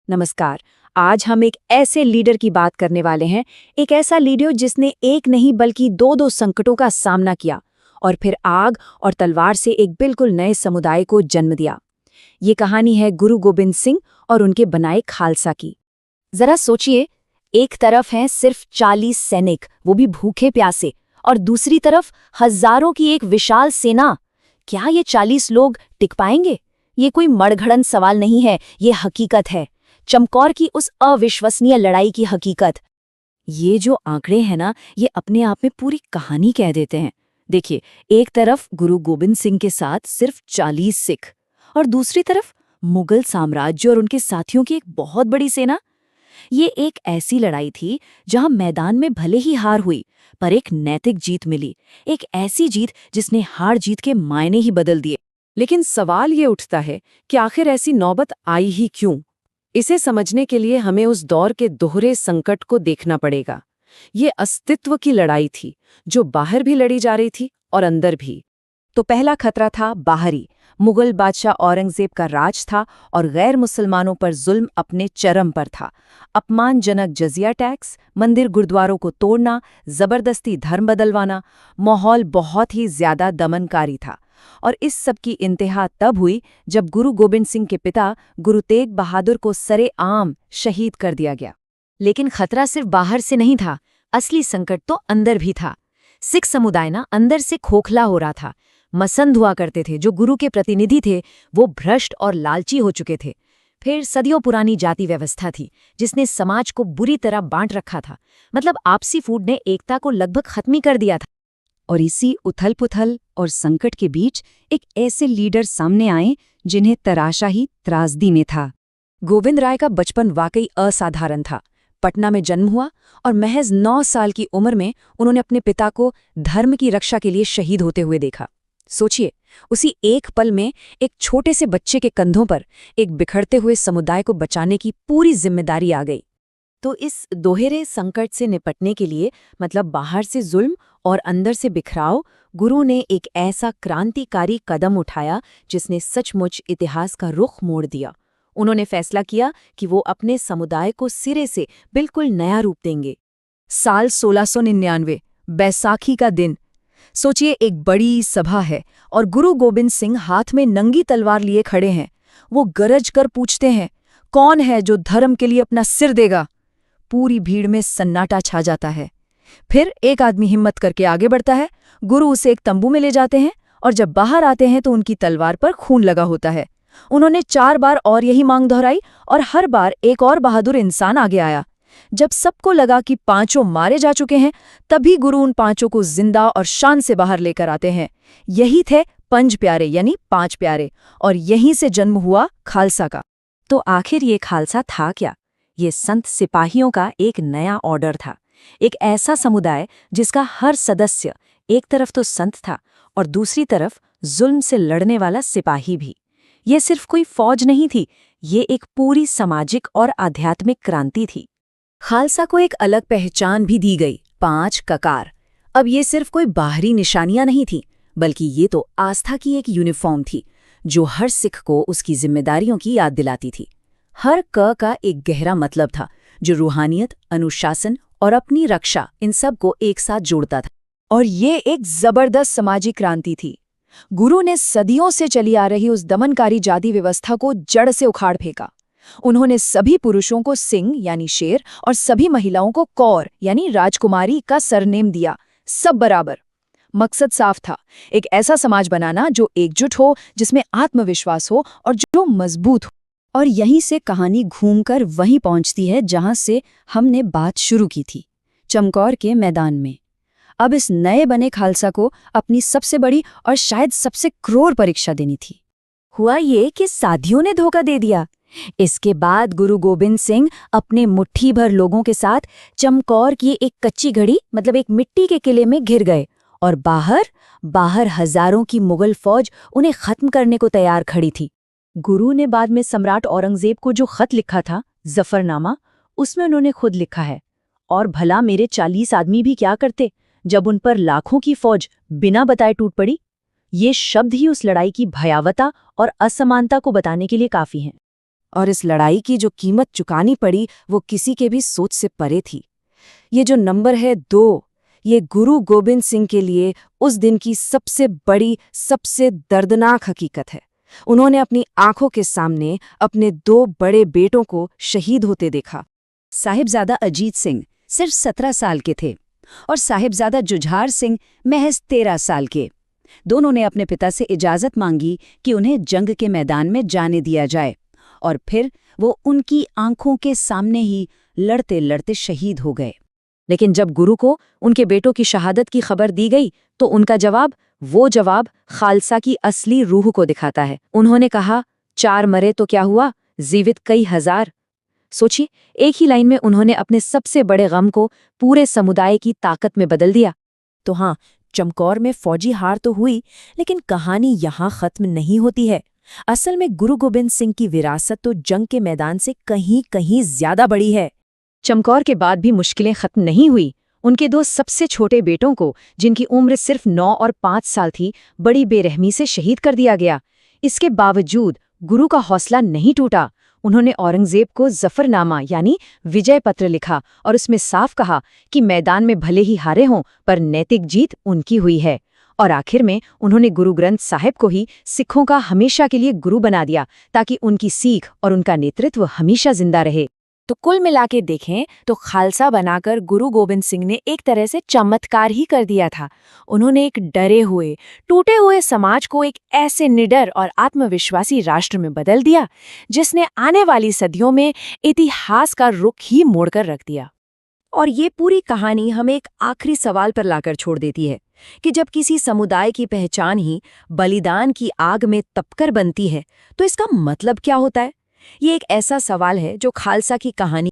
नमस्कार। आज हम एक ऐसे लीडर की बात करने वाले हैं, एक ऐसा लीडर जिसने एक नहीं बल्कि दो संकटों का सामना किया और फिर आग और तलवार से एक बिल्कुल नए समुदाय को जन्म दिया। ये कहानी है गुरु गोबिंद सिंह और उनके बनाए खालसा की। जरा सोचिए, एक तरफ हैं सिर्फ 40 सैनिक, वो भी भूखे प्यासे, और दूसरी तरफ हजारों की एक विशाल सेना। क्या ये 40 लोग टिक पाएंगे? ये कोई मड़घड़न सवाल नहीं है, ये हकीकत है। चमकौर की उस अविश्वसनीय लड़ाई की हकीकत। ये जो आंकड़े हैं ना, ये अपने आप में पूरी कहानी कह देते हैं। देखिए, एक तरफ गुरु गोबिंद सिंह के साथ सिर्फ 40 सिख और दूसरी तरफ मुगल साम्राज्य और उनके साथियों की एक बहुत बड़ी सेना। ये एक ऐसी लड़ाई थी जहां मैदान में भले ही हार हुई, पर एक नैतिक जीत मिली। एक ऐसी जीत जिसने हार जीत के मायने ही बदल दिए। लेकिन सवाल ये उठता है कि आखिर ऐसी नौबत आई ही क्यों? इसे समझने के लिए हमें उस दौर के दोहरे संकट को देखना पड़ेगा। ये अस्तित्व की लड़ाई थी, जो बाहर भी लड़ी जा रही थी और अंदर भी। तो पहला खतरा था बाहरी। मुगल बादशाह औरंगजेब का राज था और गैर मुसलमानों पर जुल्म अपने चरम पर था। अपमानजनक जजिया टैक्स, मंदिर गुरुद्वारों को तोड़ना, जबरदस्ती धर्म बदलवाना, माहौल बहुत ही ज्यादा दमनकारी था। और इस सब की इंतहा तब हुई जब गुरु गोबिंद सिंह के पिता गुरु तेग बहादुर को सरेआम शहीद कर दिया गया। लेकिन खतरा सिर्फ बाहर से नहीं था, असली संकट तो अंदर भी था। सिख समुदाय ना अंदर से खोखला हो रहा था। मसंद हुआ करते थे, जो गुरु के प्रतिनिधि थे वो भ्रष्ट और लालची हो चुके थे। फिर सदियों पुरानी जाति व्यवस्था थी जिसने समाज को बुरी तरह बांट रखा था। मतलब आपसी फूट ने एकता को लगभग खत्म ही कर दिया था। और इसी उथल-पुथल और संकट के बीच एक ऐसे लीडर सामने आए जिन्हें तराशा ही त्रासदी में था। गोविंद राय का बचपन वाकई असाधारण था। पटना में जन्म हुआ और महज 9 साल की उम्र में उन्होंने अपने पिता को धर्म की रक्षा के लिए शहीद होते हुए देखा। सोचिए, उसी एक पल में एक छोटे से बच्चे के कंधों पर एक बिखरते हुए समुदाय को बचाने की पूरी जिम्मेदारी आ गई। तो इस दोहरे संकट से निपटने के लिए, मतलब बाहर से जुल्म और अंदर से बिखराव, गुरु ने एक ऐसा क्रांतिकारी कदम उठाया जिसने सचमुच इतिहास का रुख मोड़ दिया। उन्होंने फैसला किया कि वो अपने समुदाय को सिरे से बिल्कुल नया रूप देंगे। साल 1699, बैसाखी का दिन। सोचिए, एक बड़ी सभा है और गुरु गोबिंद सिंह हाथ में नंगी तलवार लिए खड़े हैं। वो गरज कर पूछते हैं, कौन है जो धर्म के लिए अपना सिर देगा? पूरी भीड़ में सन्नाटा छा जाता है। फिर एक आदमी हिम्मत करके आगे बढ़ता है। गुरु उसे एक तंबू में ले जाते हैं और जब बाहर आते हैं तो उनकी तलवार पर खून लगा होता है। उन्होंने 4 बार और यही मांग दोहराई और हर बार एक और बहादुर इंसान आगे आया। जब सबको लगा कि 5 मारे जा चुके हैं, तभी गुरु उन 5 को जिंदा और शान से बाहर लेकर आते हैं। यही थे पंज प्यारे, यानी 5 प्यारे, और यहीं से जन्म हुआ खालसा का। तो आखिर ये खालसा था क्या? ये संत सिपाहियों का एक नया ऑर्डर था। एक ऐसा समुदाय जिसका हर सदस्य एक तरफ तो संत था और दूसरी तरफ जुल्म से लड़ने वाला सिपाही भी। ये सिर्फ कोई फौज नहीं थी, ये एक पूरी सामाजिक और आध्यात्मिक क्रांति थी। खालसा को एक अलग पहचान भी दी गई, 5 ककार। अब ये सिर्फ कोई बाहरी निशानियां नहीं थी, बल्कि ये तो आस्था की एक यूनिफॉर्म थी जो हर सिख को उसकी जिम्मेदारियों की याद दिलाती थी। हर क का एक गहरा मतलब था जो रूहानियत, अनुशासन और अपनी रक्षा, इन सब को एक साथ जोड़ता था। और ये एक जबरदस्त सामाजिक क्रांति थी। गुरु ने सदियों से चली आ रही उस दमनकारी जाति व्यवस्था को जड़ से उखाड़ फेंका। उन्होंने सभी पुरुषों को सिंह यानी शेर और सभी महिलाओं को कौर यानी राजकुमारी का सरनेम दिया, सब बराबर। मकसद साफ था, एक ऐसा समाज बनाना जो एकजुट हो, जिसमें आत्मविश्वास हो और जो मजबूत हो। और यहीं से कहानी घूमकर वहीं पहुंचती है जहां से हमने बात शुरू की थी, चमकौर के मैदान में। अब इस नए बने खालसा को अपनी सबसे बड़ी और शायद सबसे क्रूर परीक्षा देनी थी। हुआ ये कि साधियों ने धोखा दे दिया। इसके बाद गुरु गोबिंद सिंह अपने मुट्ठी भर लोगों के साथ चमकौर की एक कच्ची घड़ी, मतलब एक मिट्टी के किले में घिर गए, और बाहर हजारों की मुगल फौज उन्हें खत्म करने को तैयार खड़ी थी। गुरु ने बाद में सम्राट औरंगजेब को जो खत लिखा था, जफरनामा, उसमें उन्होंने खुद लिखा है, और भला मेरे 40 आदमी भी क्या करते जब उन पर लाखों की फौज बिना बताए टूट पड़ी। ये शब्द ही उस लड़ाई की भयावता और असमानता को बताने के लिए काफी हैं। और इस लड़ाई की जो कीमत चुकानी पड़ी वो किसी के भी सोच से परे थी। ये जो नंबर है 2, ये गुरु गोबिंद सिंह के लिए उस दिन की सबसे बड़ी, सबसे दर्दनाक हकीकत है। उन्होंने अपनी आंखों के सामने अपने 2 बड़े बेटों को शहीद होते देखा। साहिबजादा अजीत सिंह सिर्फ 17 साल के थे और साहिबजादा जुझार सिंह महज 13 साल के। दोनों ने अपने पिता से इजाज़त मांगी कि उन्हें जंग के मैदान में जाने दिया जाए, और फिर वो उनकी आंखों के सामने ही लड़ते लड़ते शहीद हो गए। लेकिन जब गुरु को उनके बेटों की शहादत की खबर दी गई तो उनका जवाब, वो जवाब खालसा की असली रूह को दिखाता है। उन्होंने कहा, 4 मरे तो क्या हुआ, जीवित कई हजार। सोचिए, एक ही लाइन में उन्होंने अपने सबसे बड़े गम को पूरे समुदाय की ताकत में बदल दिया। तो हाँ, चमकौर में फौजी हार तो हुई, लेकिन कहानी यहाँ खत्म नहीं होती है। असल में गुरु गोबिंद सिंह की विरासत तो जंग के मैदान से कहीं कहीं ज्यादा बड़ी है। चमकौर के बाद भी मुश्किलें खत्म नहीं हुई। उनके 2 सबसे छोटे बेटों को, जिनकी उम्र सिर्फ 9 और 5 साल थी, बड़ी बेरहमी से शहीद कर दिया गया। इसके बावजूद गुरु का हौसला नहीं टूटा। उन्होंने औरंगजेब को जफरनामा यानी विजय पत्र लिखा और उसमें साफ कहा कि मैदान में भले ही हारे हों पर नैतिक जीत उनकी हुई है। और आखिर में उन्होंने गुरु ग्रंथ साहिब को ही सिखों का हमेशा के लिए गुरु बना दिया, ताकि उनकी सीख और उनका नेतृत्व हमेशा जिंदा रहे। तो कुल मिला के देखें तो खालसा बनाकर गुरु गोबिंद सिंह ने एक तरह से चमत्कार ही कर दिया था। उन्होंने एक डरे हुए, टूटे हुए समाज को एक ऐसे निडर और आत्मविश्वासी राष्ट्र में बदल दिया, जिसने आने वाली सदियों में इतिहास का रुख ही मोड़कर रख दिया। और ये पूरी कहानी हमें एक आखिरी सवाल पर लाकर छोड़ देती है कि जब किसी समुदाय की पहचान ही बलिदान की आग में तपकर बनती है तो इसका मतलब क्या होता है। ये एक ऐसा सवाल है जो खालसा की कहानी